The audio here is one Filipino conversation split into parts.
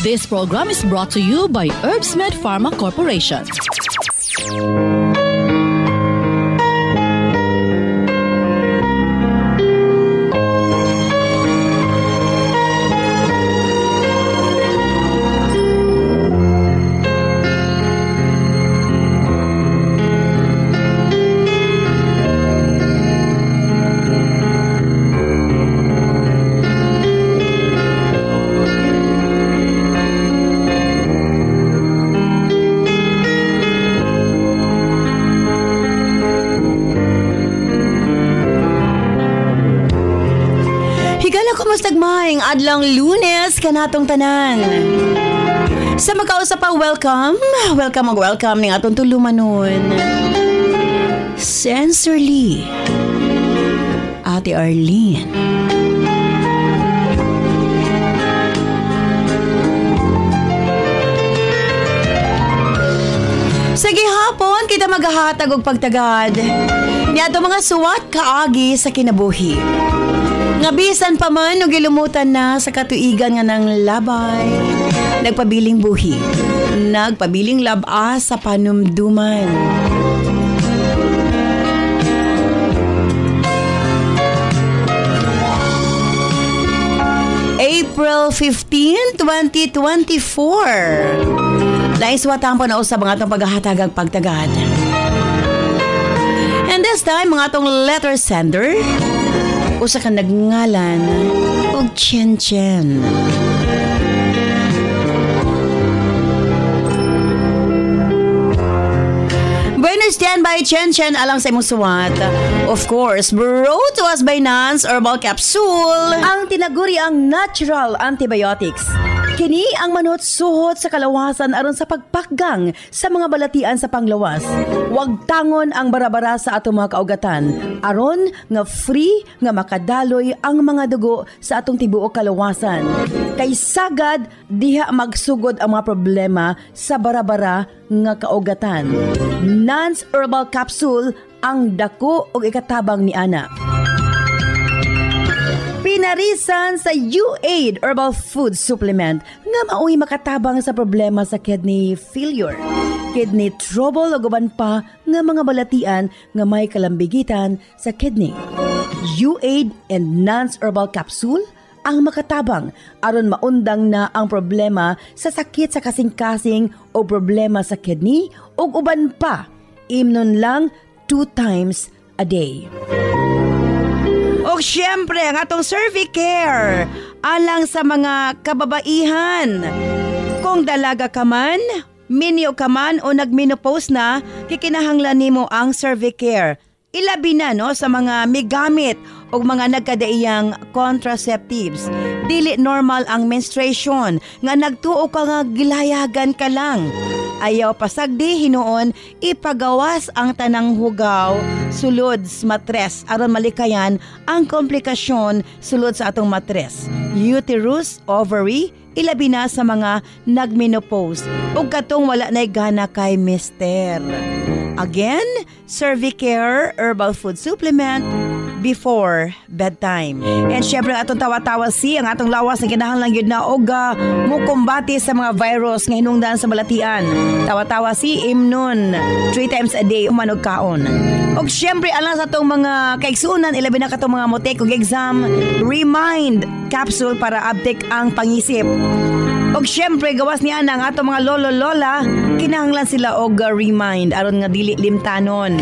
This program is brought to you by Herbsmed Pharma Corporation. Adlang Lunes kanatong tanan. Sa makausap pa, welcome ning atong tulumanon. Sensorly, Ate Arlene. Sa gihapon kita maghahatag og pagtagad niadto mga suwat kaagi sa kinabuhi. Nga bisan pa man o gilumutan na sa katuigan nga ng labay, nagpabiling buhi, nagpabiling labas sa panumduman. April 15, 2024. Laiswatan po na usab ang atong paghahatag pagtagad. And this time, mga atong letter sender, usa ka nagngalan og Chen Chen. Buenos stand by Chen Chen alang sa imong suwat. Of course, brought to us by Nance Herbal Capsule, ang tinaguri ang natural antibiotics. Kini ang manot suhot sa kalawasan aron sa pagpakgang sa mga balatian sa panglawas. Huwag tangon ang barabara sa atong mga kaugatan aron nga free nga makadaloy ang mga dugo sa atong tibuok kalawasan. Kay sagad diha magsugod ang mga problema sa barabara nga kaugatan. Nance Herbal Capsule ang dako og ikatabang ni ana. Pinarisan sa U-Aid Herbal Food Supplement nga mao'y makatabang sa problema sa kidney failure, kidney trouble o guban pa nga mga balatian nga may kalambigitan sa kidney. U-Aid and Nance Herbal Capsule ang makatabang aron maundang na ang problema sa sakit sa kasing-kasing o problema sa kidney o uban pa. Imnon lang 2 times a day. O syempre, ang atong Cervicare alang sa mga kababaihan. Kung dalaga ka man, minyo ka man o nagmenopause na, kikinahanglan nimo ang Cervicare. Ilabi na no sa mga migamit o mga nagkadaiyang contraceptives. Dili normal ang menstruation nga nagtuo ka nga gilayagan ka lang. Ayaw pasagdi hinuon ipagawas ang tanang hugaw sulod sa matres aron malikayan ang komplikasyon sulod sa atong matres. Uterus, ovary, ilabi na sa mga nagmenopause ug katong wala nay gana kay mister. Again, Cervicare Herbal Food Supplement before bedtime. And syempre atong tawa-tawa ang atong lawas na kinahanglan gyud na og mukumbati sa mga virus nga hinungdan sa balatian. Tawa-tawa imnon 3 times a day umanog kaon. Og syempre alang sa atong mga kaigsunan ilabi na katong mga motek og exam, Remind capsule para uptake ang pangisip. Og syempre gawas niya ang atong mga lolo-lola, kinahanglan sila og Remind aron nga dili limtanon.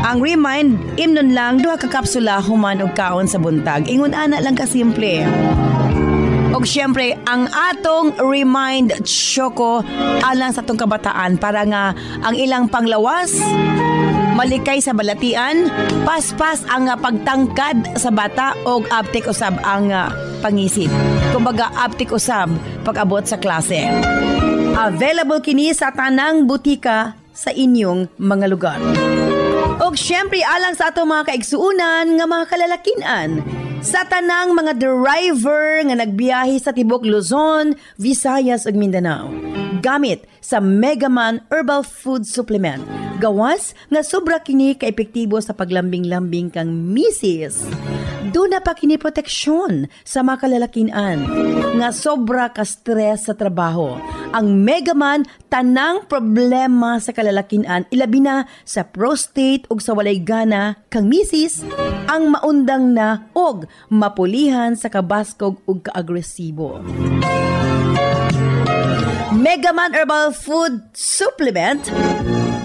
Ang Remind, imnon lang 2 ka kapsula human og kaon sa buntag. Ingon ana lang ka simple. Og syempre ang atong Remind Choco alang sa atong kabataan para nga ang ilang panglawas malikay sa balatian, paspas ang pagtangkad sa bata og uptake usab ang pangisip. Kumbaga uptake usab pag-abot sa klase. Available kini sa tanang butika sa inyong mga lugar. Og syempre alang sa atong mga kaigsuunan nga mga kalalakinan, sa tanang mga driver nga nagbiyahe sa tibok Luzon, Visayas ug Mindanao. Gamit sa Megaman Herbal Food Supplement. Gawas nga sobra kini ka-epektibo sa paglambing-lambing kang misis. Doon na pa kini proteksyon sa mga kalalakinan nga sobra ka stress sa trabaho. Ang Megaman tanang problema sa kalalakinan ilabi na sa prostate ug sa walay gana kang misis ang maundang na og mapulihan sa kabaskog ug kaagresibo. Megaman Herbal Food Supplement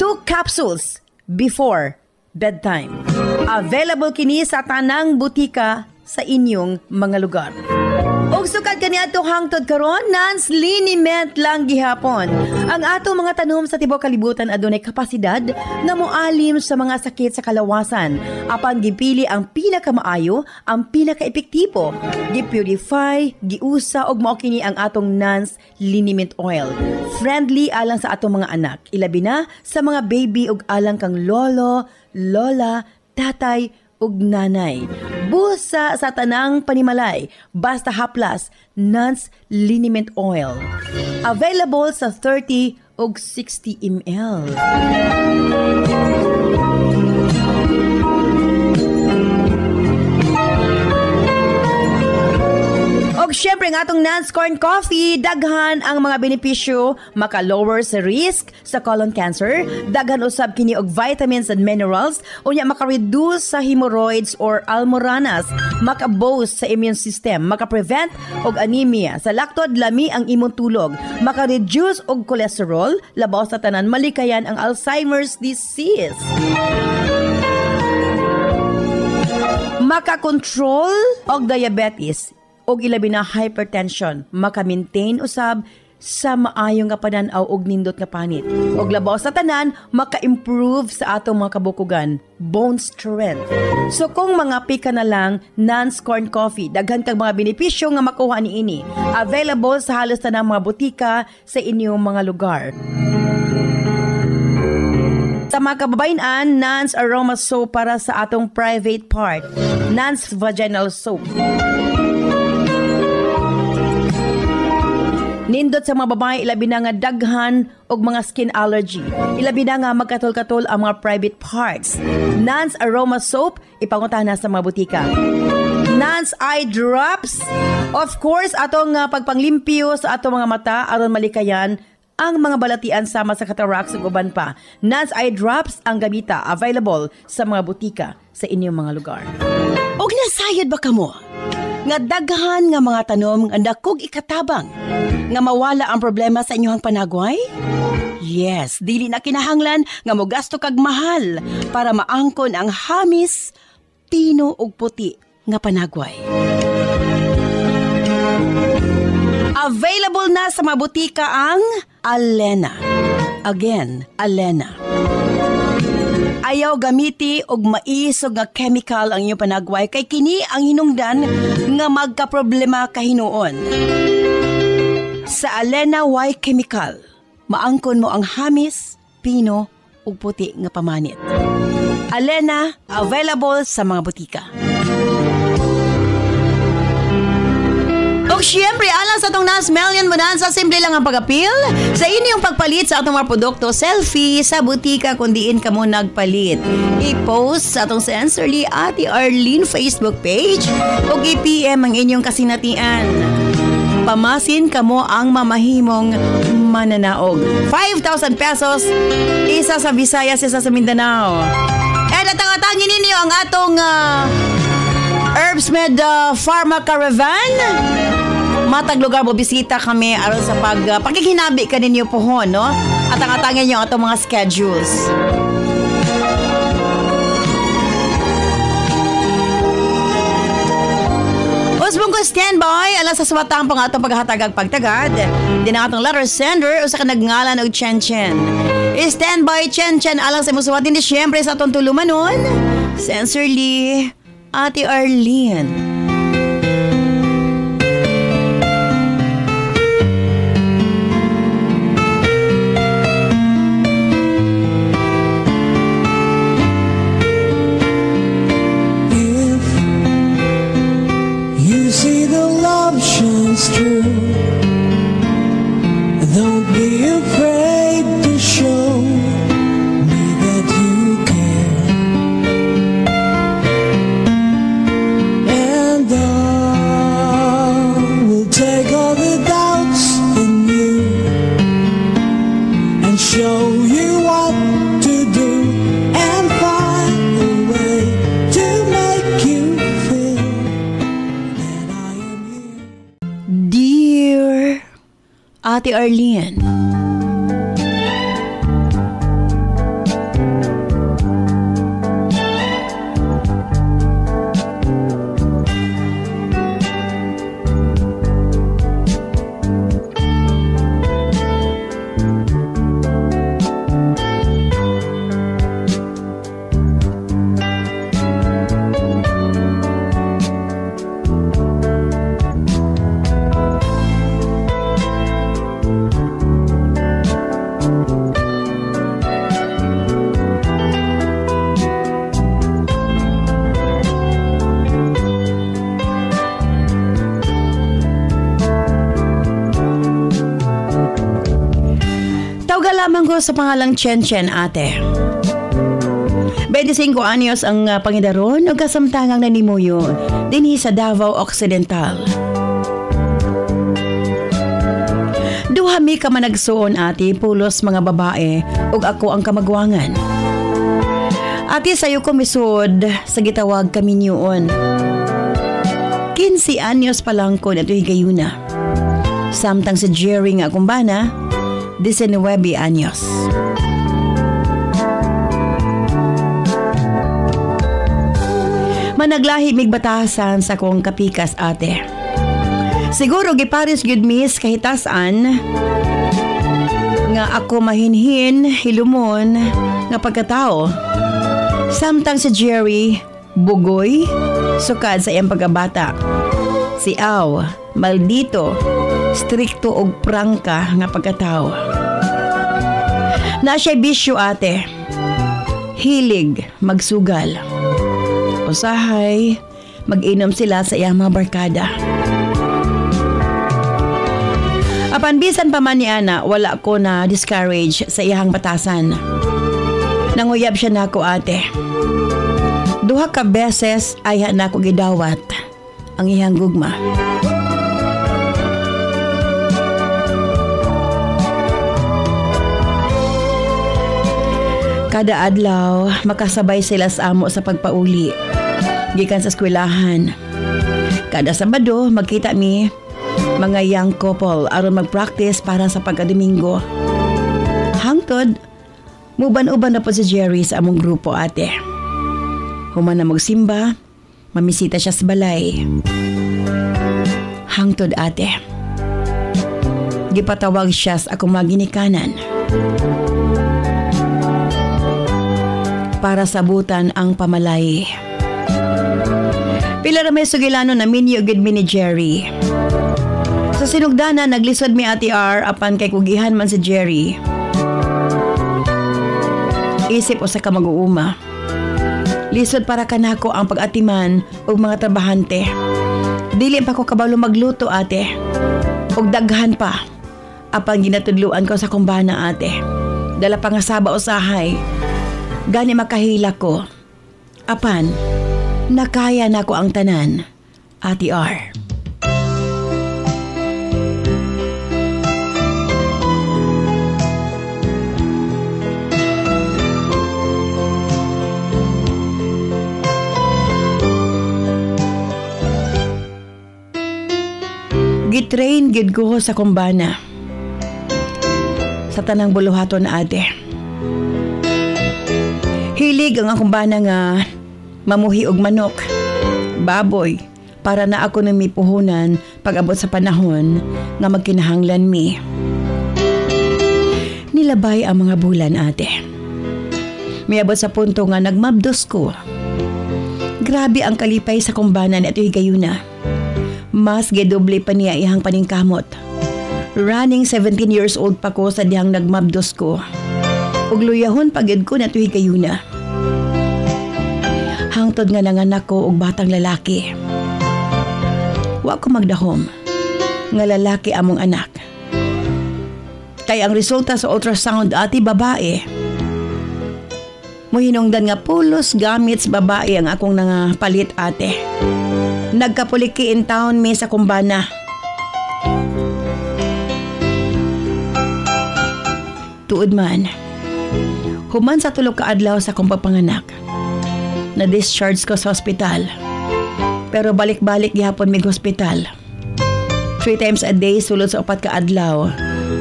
2 capsules before bedtime. Available kini sa tanang butika sa inyong mga lugar. Og sukad kaniadto hangtod karon Nance liniment lang gihapon. Ang ato mga tanom sa tibuok kalibutan adunay kapasidad nga moalim sa mga sakit sa kalawasan. Apan gipili ang pinakamaayo, ang pinakaepektibo. Gipurify, giusa og mao kini ang atong Nance liniment oil. Friendly alang sa atong mga anak, ilabi na sa mga baby ug alang kang lolo, lola, tatay ug nanay. Busa sa tanang panimalay, basta haplas, Nance liniment oil. Available sa 30 ug 60 ml. Og syempre ng atong Nance Corn Coffee, daghan ang mga benepisyo, maka-lower sa risk sa colon cancer, daghan usab kini og vitamins and minerals, unya maka-reduce sa hemorrhoids or almoranas, maka-boost sa immune system, maka-prevent og anemia, sa laktod lami ang imong tulog, maka-reduce og cholesterol, labaw sa tanan malikayan ang Alzheimer's disease. Maka-control og diabetes, og ilabi na hypertension, maka-maintain usab sa maayong nga panan-aw og nindot nga panit. Og labaw sa tanan, maka-improve sa atong mga kabukugan, bone strength. So kung mga pika na lang, Nance Corn Coffee, daghan kang mga benepisyo nga makuha niini. Available sa halos tanang mga butika sa inyong mga lugar. Sa mga kababayan, Nance Aroma Soap para sa atong private part. Nance Vaginal Soap. Nindot sa mga babae, ilabi na nga daghan og mga skin allergy. Ilabi na nga magkatol-katol ang mga private parts. Nance Aroma Soap, ipanguntahan na sa mga butika. Nance Eye Drops, of course, atong pagpanglimpyo sa atong mga mata aron malikayan ang mga balatian sama sa cataracts ug uban pa. Nance Eye Drops ang gamita, available sa mga butika sa inyong mga lugar. Og nasayod ba kamo? Nga daghan nga mga tanom nga dakog ikatabang nga mawala ang problema sa inyong panagway? Yes, dili na kinahanglan nga mogasto kag mahal para maangkon ang hamis, pino ug puti nga panagway. Available na sa mga butika ang Alena. Again, Alena. Ayaw gamiti og maisog nga chemical ang inyong panagway kay kini ang hinungdan nga magkaproblema kahinuon. Sa Alena Y Chemical, maangkon mo ang hamis, pino ug puti nga pamanit. Alena, available sa mga butika. Og syempre, alang sa itong Nance Melian Bonanza, simple lang ang pag-appeal sa inyong pagpalit sa atong mga produkto. Selfie sa butika kung diin ka mo nagpalit. I-post sa atong Sensorly Ate Arlene Facebook page o i-PM ang inyong kasinatian. Pamasin kamo ang mamahimong mananaog. 5,000 pesos, isa sa Visayas, isa sa Mindanao. And natangatangin ninyo ang atong Herbsmed Pharma Caravan. Matag lugar mo bisita kami aron sa pagkikinabi ka ninyo pohon, no? At ang atangin nyo atong mga schedules. Usbong ko standby alas sa suwatang pang atong paghatagag pagtagad. Di na atong letter sender o sa kanagngalan o Chen Chen. Standby Chen Chen alang sa musuwatin di syempre sa atong tulumanon. Sensorly Ate Arlene. True. Don't be afraid to show me that you care. Ate Arlene. Lamang ko sa pangalang Chen Chen, ate. 25 anyos ang pangidaron o kasamtangang nanimuyo dinhi sa Davao Occidental. Duha mi ka managsuon, ate, pulos mga babae ug ako ang kamagwangan. Ate, sayo ko misud sa gitawag kami niyon. 15 anyos pa lang ko nato higayuna. Samtang si Jerry nga kumbana, 19 anyos. Managlahi mig batasan sa kong kapikas, ate. Siguro giparis gyud mis kahitasan nga ako mahinhin, hilumon nga pagkatao. Samtang si Jerry bugoy, sukad sa iyang pagkabata. Si Aw, maldito, strikto og prangka nga pagkatao. Na siya'y bisyo, ate. Hilig magsugal. Usahay, mag-inom sila sa iyang mga barkada. Apan bisan pa man ni ana, wala ko na discourage sa iyang batasan. Nanguyab siya nako, ate. Duha ka beses ay nako gidawat ang iyang gugma. Kada adlaw, makasabay sila sa amo sa pagpauli. Gikan sa eskwelahan. Kada Sabado, magkita mi mga young couple aron mag-practice para sa pagka-Domingo. Hangtod, muban-uban na po si Jerry sa among grupo, ate. Human na magsimba, mamisita siya sa balay. Hangtod, ate. Gipatawag siya sa akong mga ginikanan para sabutan ang pamalay. Pila ra may sugilano na minyo gid mi ni Jerry. Sa sinugdana, naglisod mi, Ate R, apan kay kugihan man si Jerry. Isip usa ka mag-uuma. Lisod para kanako ang pag-atiman og mga trabahante. Dili pa ko kabalo magluto, ate. Og daghan pa. Apan ginatudluan ko sa kumbana, ate. Dala pa nga saba usahay. Gani makahila ko. Apan, nakaya na ko ang tanan, Ate R. Gitrain gid ko sa kumbana. Sa tanang buluhaton, ate. Hilig ang kumbana nga mamuhi og manok, baboy, para na ako nang mipuhunan pag-abot sa panahon nga magkinahanglan mi. Nilabay ang mga bulan, ate. Miabot sa punto nga nagmabdos ko. Grabe ang kalipay sa kumbana ni Ate Higayuna. Mas gedoble pa niya ihang paningkamot. Running 17 years old pa ko sa dihang nagmabdos ko. Ug luyahon pagid ko na Ate Higayuna. Hangtod nga nanganak ko og batang lalaki. Wa ko magdahom nga lalaki among anak. Kay ang resulta sa ultrasound, ati, babae. Muhinungdan nga pulos gamit sa babae ang akong palit, ate. Nagkapuliki in town mi sa kumbana. Tuod man, human sa tulog ka adlaw sa kong pagpanganak. Na-discharge ko sa hospital. Pero balik-balik gihapon mig hospital. 3 times a day sulod sa 4 ka adlaw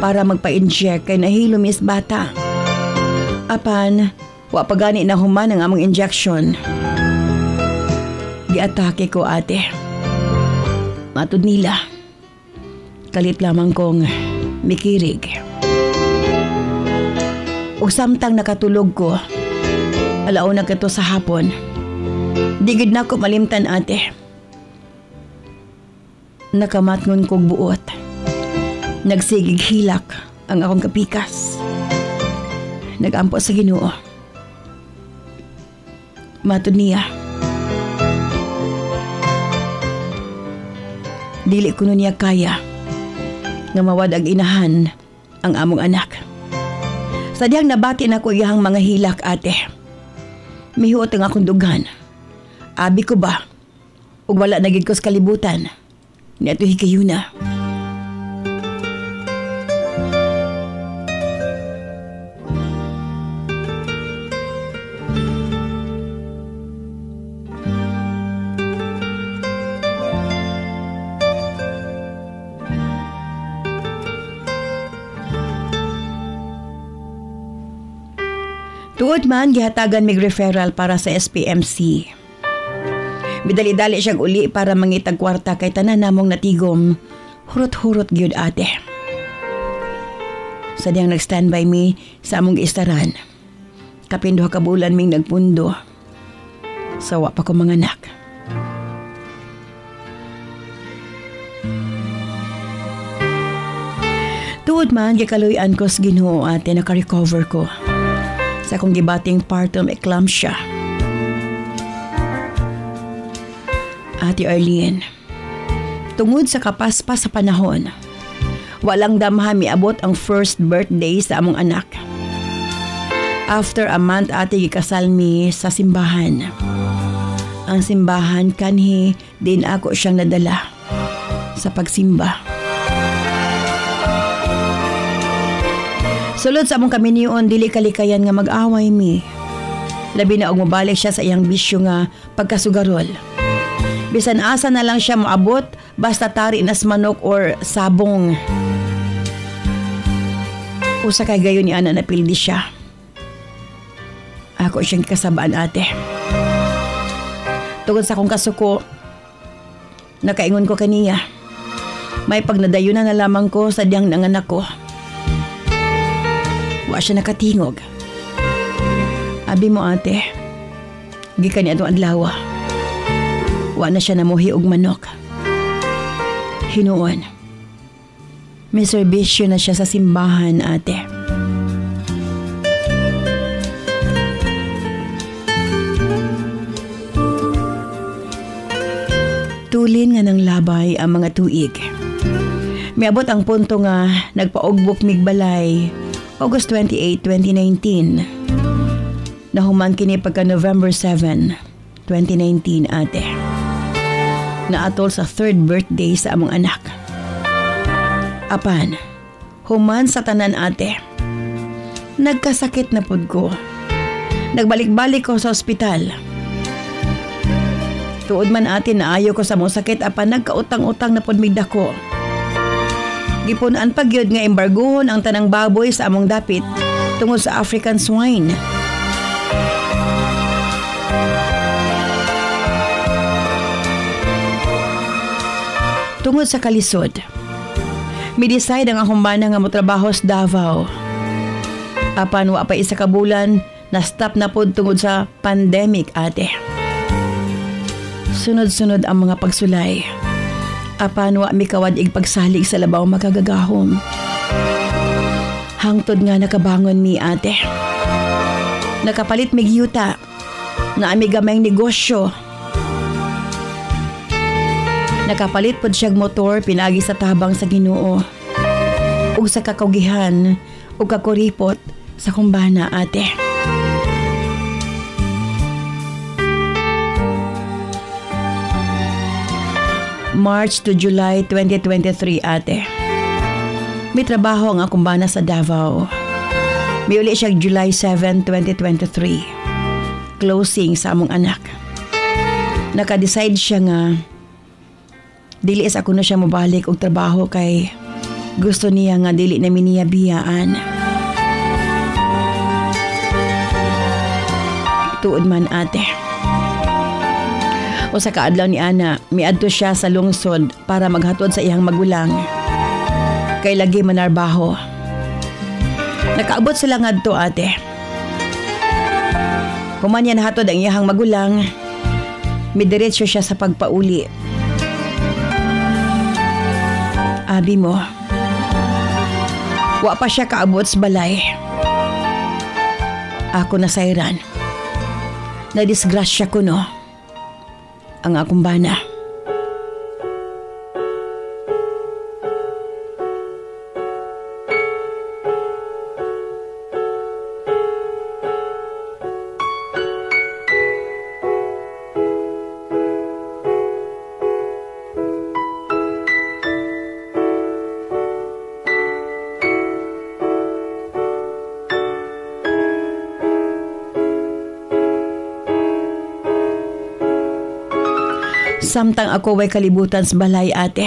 para magpa-inject kay nahilo mis bata. Apan, wa pa gani na human ang among injection. Giatake ko ate. Matud nila. Kalit lamang kong mikirig. Ug samtang nakatulog ko, alaw na kato sa hapon. Digid na ko malimtan ate. Nakamatngon kog buot. Nagsigig hilak ang akong kapikas. Nagampo sa Ginoo. Matud niya. Dili kuno niya kaya nga mawad ang inahan ang among anak. Sadyang nabati na ko iyang mga hilak ate. Mihuot ang akong dugan. Abi ko ba? Ug wala na gid ko sa kalibutan. Niadto hikayuna. Tuod man, gihatagan mig referral para sa SPMC. Midali-dali siyang uli para mangitag kwarta kay tanan namong natigom. Hurot-hurot gyud ate. Sadyang nag-standby me sa among giistaran. Kapinduha ka bulan ming nagpundo. Sawa pa ko mga anak. Tuod man, gikaluyan ko sa Ginoo ate, naka-recover ko sa akong gibating partum eclampsia. Ate Arlene, tungod sa kapaspas sa panahon, walang damha miabot ang first birthday sa among anak. After a month ate gikasal mi sa simbahan. Ang simbahan kanhi din ako siyang nadala sa pagsimba. Sulod sa among kaminion, dili kalikayan nga mag-away mi. Labi na og mobalik siya sa iyang bisyo nga pagkasugarol. Bisan asa na lang siya moabot, basta tari nas manok or sabong. Usa kay gayon ni ana napildi siya. Ako siyang kasabaan ate. Tungod sa akong kasuko, nakaingon ko kaniya. May pagnadayunan na lamang ko sa diyang nanganak ko. Wa siya nakatingog. Abi mo ate, gikan niya itong adlaw. Wa na siya namuhi og manok. Hinuon, may serbisyo na siya sa simbahan ate. Tulin nga ng labay ang mga tuig. Miabot ang punto nga nagpaugbok mig balay August 28, 2019. Nahuman kini pagka November 7, 2019 ate. Naatol sa 3rd birthday sa among anak. Apan, human sa tanan ate. Nagkasakit na pud ko. Nagbalik-balik ko sa ospital. Tuod man ate naayo ko sa mong sakit apan nagkautang-utang na pud mig dako. Gipunan pa gyud nga embargohon ang tanang baboy sa among dapit tungod sa African swine. Tungod sa kalisod, mi-decide ang akong bana nga motrabaho sa Davao. Apan wa pa isa ka bulan, na-stop na pod tungod sa pandemic ate. Sunod-sunod ang mga pagsulay. Apan wa mi kawad ig pagsalig sa labaw makagagahom. Hangtod nga nakabangon mi ate. Nakapalit mig yuta na ami gamayng negosyo. Nakapalit pod siyag motor pinagi sa tabang sa Ginoo. Ug sa kakaugihan ug kakuripot sa kumbana ate. March to July 2023 ate. May trabaho ang akong bana sa Davao. May uli siya July 7, 2023. Closing sa among anak. Naka-decide siya nga Dili is ako na siya mabalik og trabaho kay gusto niya nga dili na niya biyaan. Tuod man ate. O sa kaadlaw ni Ana, miadto siya sa lungsod para maghatod sa iyang magulang. Kay lagi manarbaho. Nakaabot sila ngadto ate. Human niya nahatod ang iyang magulang, midiretso siya sa pagpauli. Abi mo, wa pa siya kaabot sa balay. Ako nasayran. Nadisgrasya ko no. Ang akong bana. Samtang ako way kalibutan sa balay ate.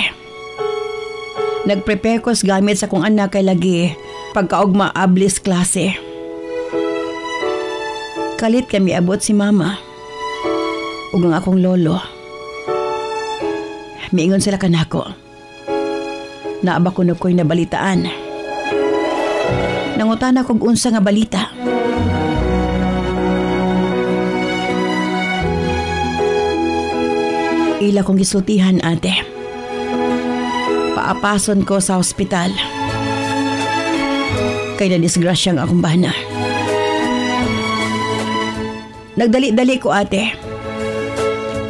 Nagprepare ko sa gamit sa kong anak kay lagi pagkaugma ablis klase. Kalit kami abot si mama ug ang akong lolo. Miingon sila kanako. Naaba ko na ko'y nabalitaan. Nangutan ako unsa nga balita. Ila kong gisultihan ate. Paapason ko sa ospital. Kay nadisgrasyang akong bana. Nagdali-dali ko ate.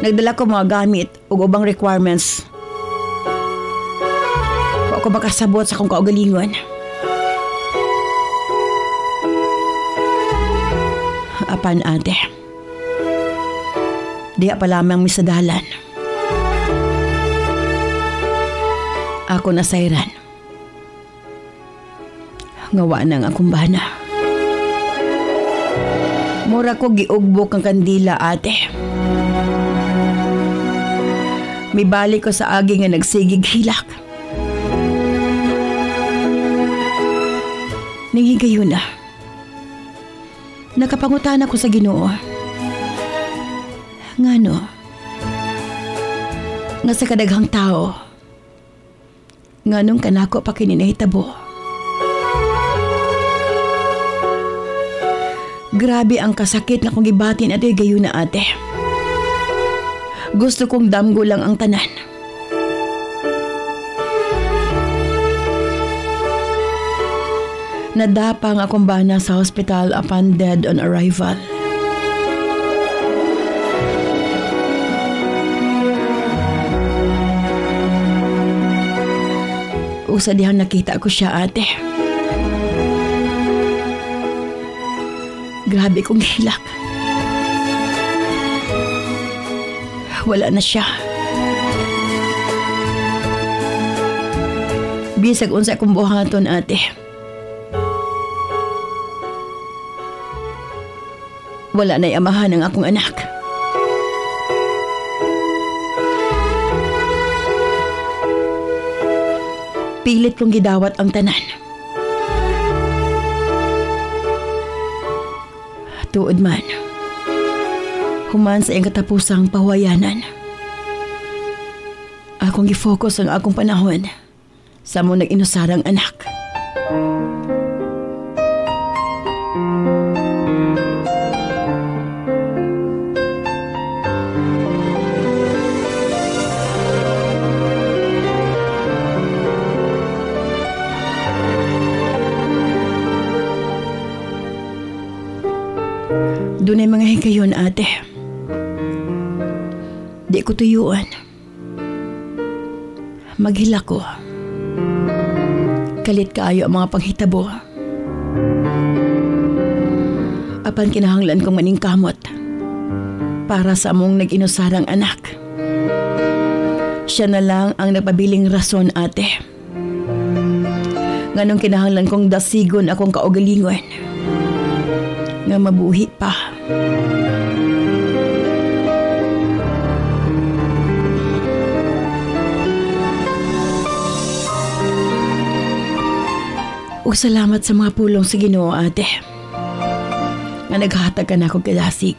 Nagdala ko mga gamit ug ubang requirements. Wa ko makasabot sa akong kaugalingon. Apan ate. Diya pa lamang misadalan. Ako nasayran. Ngawa nang akong bana. Mura ko giugbok ang kandila ate. Mibalik ko sa agi nga nagsigig hilak. Nangigayon na. Nakapangutan ako sa Ginoo. Ngano? Nga sa kadaghang tao. Nganong kanako pa kininahitabo. Grabe ang kasakit na kong gibatin at gayon na ate. Gusto kong damgo lang ang tanan. Nadapa ang akong bana sa hospital upon dead on arrival. Usa dihang nakita ko siya ate. Grabe kong hilak. Wala na siya. Bisag unsa akong buhaton ate. Wala na'y amahan ang akong anak. Pilit kong gidawat ang tanan. Tuod man, human sa iyang katapusang pahuwayanan. Akong gifocus ang akong panahon sa mong nag-inusarang anak. Doon ay mga hikayon ate. Di ko tuyuan. Maghila ko. Kalit kaayo ang mga panghitabo. Apan kinahanglan kong maningkamot para sa among nag-inusarang anak. Siya na lang ang nagpabiling rason ate. Nganong kinahanglan kong dasigon akong kaugalingon nga mabuhi pa. ug salamat sa mga pulong sa Ginoo, ate. Nga naghatag ka na akong kadasig.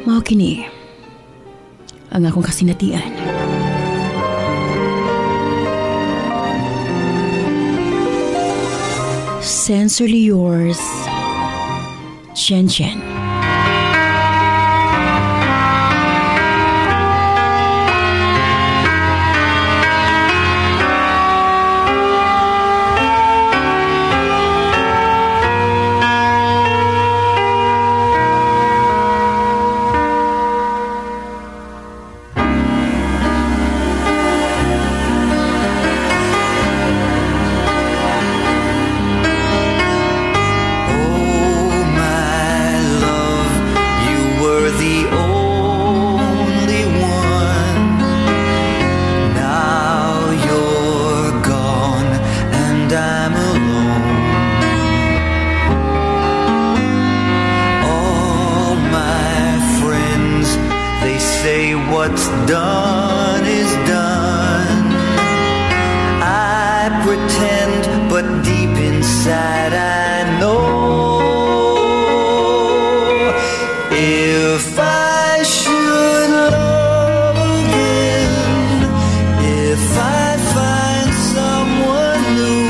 Mao kini ang akong kasinatian. Sincerely yours, Chen Chen. What's done is done. I pretend, but deep inside I know if I should love again, if I find someone new,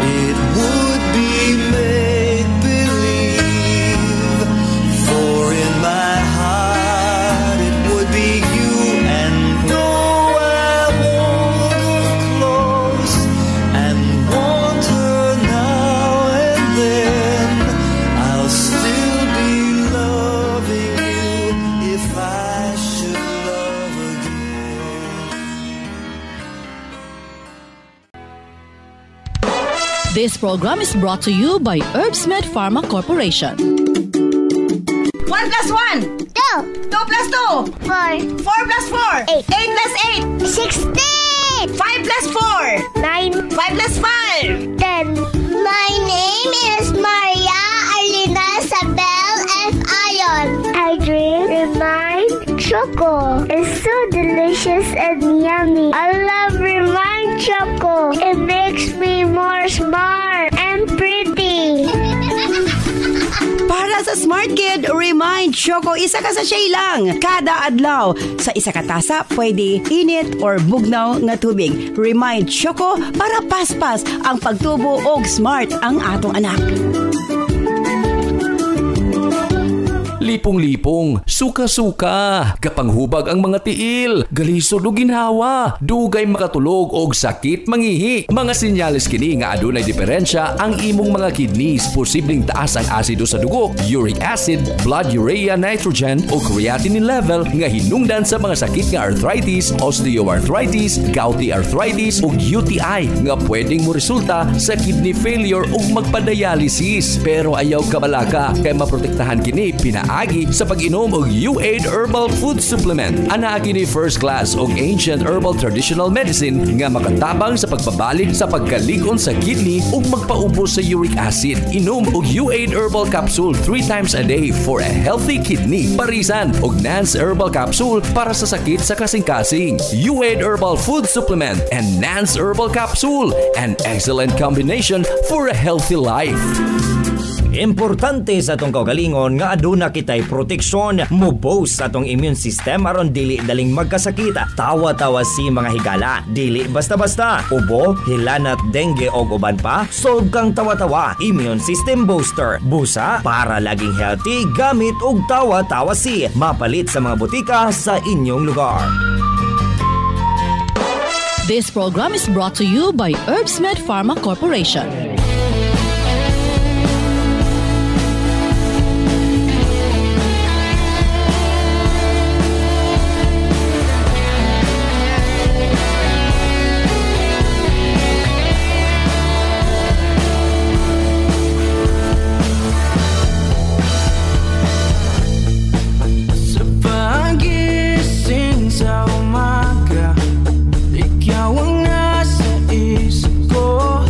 it would be make-believe. For in my heart it would be you, and though I hold her close and want her now and then, I'll still be loving you if I should love again. This program is brought to you by Herbsmed Pharma Corporation. 1 plus 1. 2, 2 plus 2. 4, 4 plus 4. 8. 8 plus 8. 16, 5 plus 4. 9, 5 plus 5. 10. My name is Maria Alina Isabel F. Ayon. I drink Remind Choco. It's so delicious and yummy. I love Remind Choco. It makes me more smart and pretty. Para sa Smart Kid, Remind Choco, isa ka sa shay lang. Kada adlaw. Sa isa ka tasa, pwede init or bugnaw nga tubig. Remind Choco para paspas ang pagtubo og smart ang atong anak. Lipong-lipong, suka-suka, kapanghubag ang mga tiil, galisod o ginhawa, dugay makatulog og sakit mangihi. Mga senyales kini nga adunay diferensya ang imong mga kidneys, posibleng taas ang asido sa dugo, uric acid, blood urea nitrogen o creatinine level nga hinungdan sa mga sakit nga arthritis, osteoarthritis, gouty arthritis ug UTI nga pwedeng mo resulta sa kidney failure ug magpa-dialysis. Pero ayaw kabalaka kay maprotektahan kini pinaagi sa pag-inom og U8 Herbal Food Supplement. Ana kini first class og ancient herbal traditional medicine nga makatabang sa pagbabalik sa pagkalig-on sa kidney ug magpaubos sa uric acid. Inom og U8 Herbal Capsule 3 times a day for a healthy kidney. Parisan og Nance Herbal Capsule para sa sakit sa kasing-kasing. U8 Herbal Food Supplement and Nance Herbal Capsule, an excellent combination for a healthy life. Importante sa atong kaugalingon nga aduna kitay proteksyon, mo-boost sa atong immune system aron dili daling magkasakit. Tawa-tawa si mga higala, dili basta-basta. Ubo, hilanat, dengue og uban pa, solve kang tawa-tawa. Immune system booster. Busa para laging healthy gamit og tawa-tawa si. Mapalit sa mga butika sa inyong lugar. This program is brought to you by Herbsmed Pharma Corporation. Ikaw ang nasa isip ko.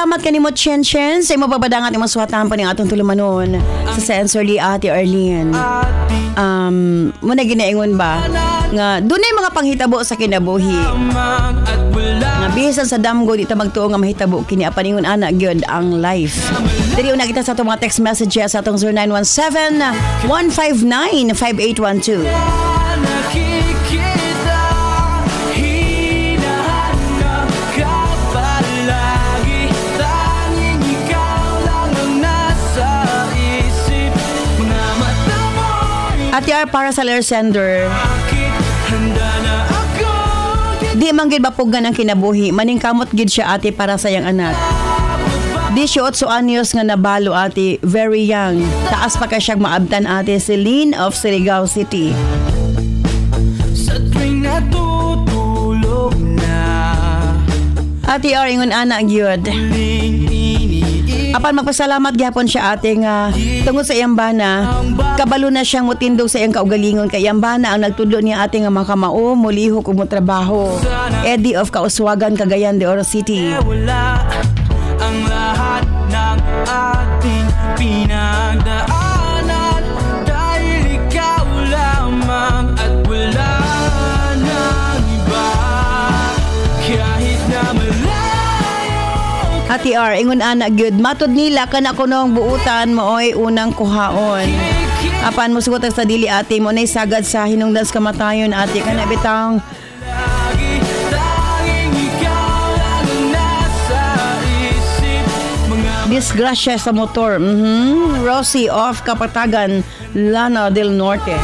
Magpasalamat kanimo Chen sa imo babadangan imong suwatan pa ning atong tulumanon sa sensorly Ate Arlene. Muna ginaingon ba nga dunay mga panghitabo sa kinabuhi. Nga bisan sa damgo di ta magtuo nga mahitabo kini apan ingon ana gyud ang life. Diri una kita sa atong mga text messages sa atong 0917-159-5812. Ate R para sa letter sender. Di man gid bapugan ang kinabuhi, maningkamot gid siya ate para sa iyang anak. 18 anyos nga nabalo ate, very young. Taas pa ka siyang maabtan ate, Celine of Surigao City. Sa tuwing natutulog na Ate R ingon ana gyud. Apan magpasalamat gyapon siya ate nga tungod sa iyang bana, kabalo na siyang mutindog sa iyang kaugalingon kay iyang bana ang nagtudlo niya ate nga makamao, mulihok ug motrabaho. Eddie of Kauswagan, Cagayan de Oro City. wala ang lahat ng ating pinagdaanan dahil ikaw lamang at wala nang iba kahit na malayo. Ate R ingon ana gyud matud nila kana kunong buutan mo oy unang kuhaon. Apan mo sugot sa dili ate mo nay sagad sa hinungdan sa kamatayon ate kana bitang disgrasya sa motor. Rosie of Kapatagan, Lana del Norte.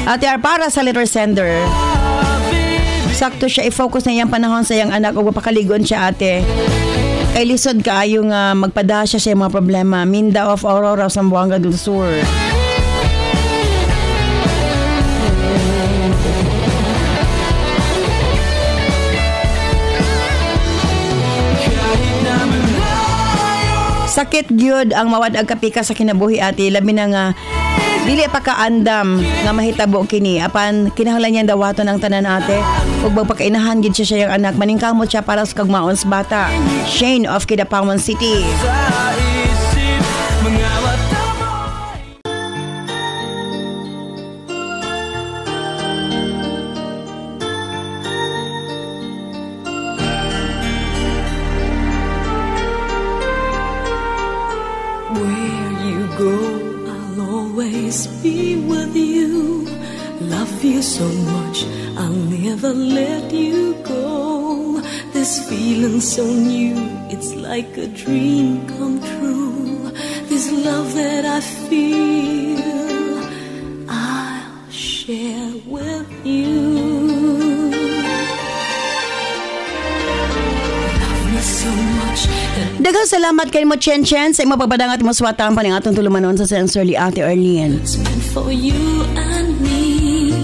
Ate R para sa letter sender. Sakto siya i-focus na iyang panahon sa iyang anak o mapakaligon siya ate. Kay lisod kaayo nga magpada siya sa iyang mga problema. Minda of Aurora, Zamboanga del Sur. Sakit gyud ang mawad ag kapika sa kinabuhi ate, labi na nga dili pa kaandam nga mahitabo kini apan kinahanglan niya dawaton ang tanan ate ug magpakainahan gid siya siyang anak maningkamot siya para sa kagmaon sa bata. Shane of Kidapawan City. Be with you, love you so much, I'll never let you go. This feeling so new, it's like a dream come true. This love that I feel, I'll share with you. Love me so much. Daghang salamat kay mo Chen sa imong pagbadangat mo suwatan pa ning atong tulumanon sa sensorly Ate Arlene. For you and me.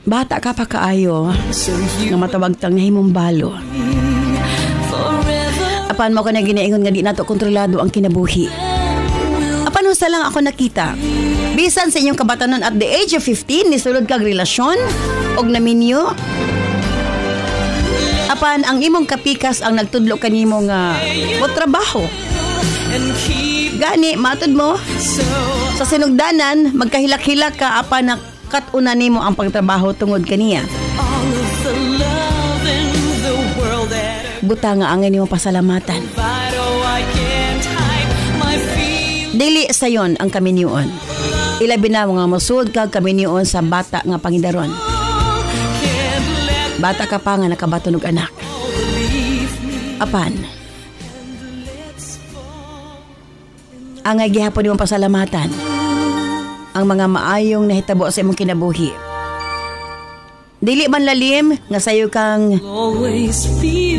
Bata ka pa kaayo nga matawagtang nahimong balo. Apan mo ka na ginaingon nga di nato kontrolado ang kinabuhi. Apan husta lang ako nakita. Bisan sa inyong kabatanon at the age of 15 nisulod kag relasyon og naminyo. Apan ang imong kapikas ang nagtudlo kanimo nga mo trabaho. Gani matud mo sa sinugdanan magkahilak-hilak ka apan nakatuna nimo ang pagtrabaho tungod kaniya. Buta nga ang nimo pasalamatan. Dili sayon ang kaminyoon. Ilabi na mga musud kag kaminyoon sa bata nga pangidaron. Bata ka pa nga nakabatunog anak. Apan ang gihapon imong pasalamatan ang mga maayong nahitabo sa imong kinabuhi. Dili man lalim nga sayo kang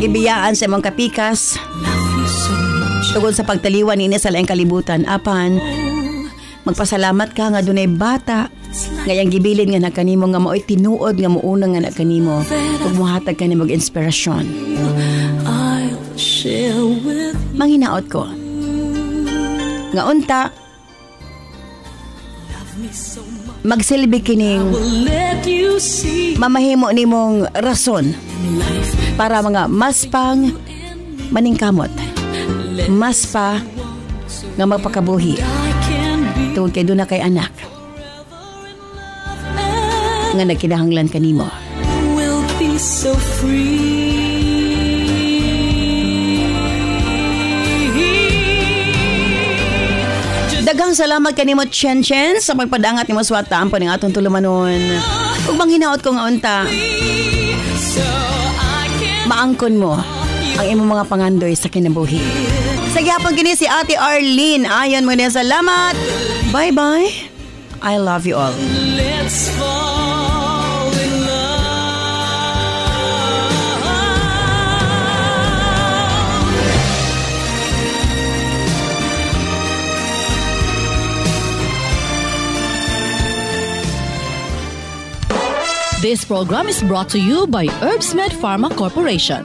gibiyaan sa imong kapikas tungod sa pagtaliwan ini sa laing kalibutan. Apan magpasalamat ka nga dunay bata nga yang gibilin nga nakanimo nga maoy tinuod nga muuna nga nakanimo ug mohatag kanimo og inspirasyon. Manghinaot ko nga unta magsilbi kining will let you see mamahimo nimong rason life. para mga mas pang maningkamot, mas pa nga magpakabuhi I can be tungod kay doon na kay anak nga nagkinahanglan kanimo. will be so free. Daghang salamat kanimo Chen sa pagpadangat nimo sa tampo ning atong tulumanon. Ug manghinaot ko nga unta, So I can maangkon mo ang imong mga pangandoy sa kinabuhi. Sa gyapon kini si Ate Arlene. Ayon mo din, salamat. Bye-bye. I love you all. let's fall in love. This program is brought to you by Herbsmed Pharma Corporation.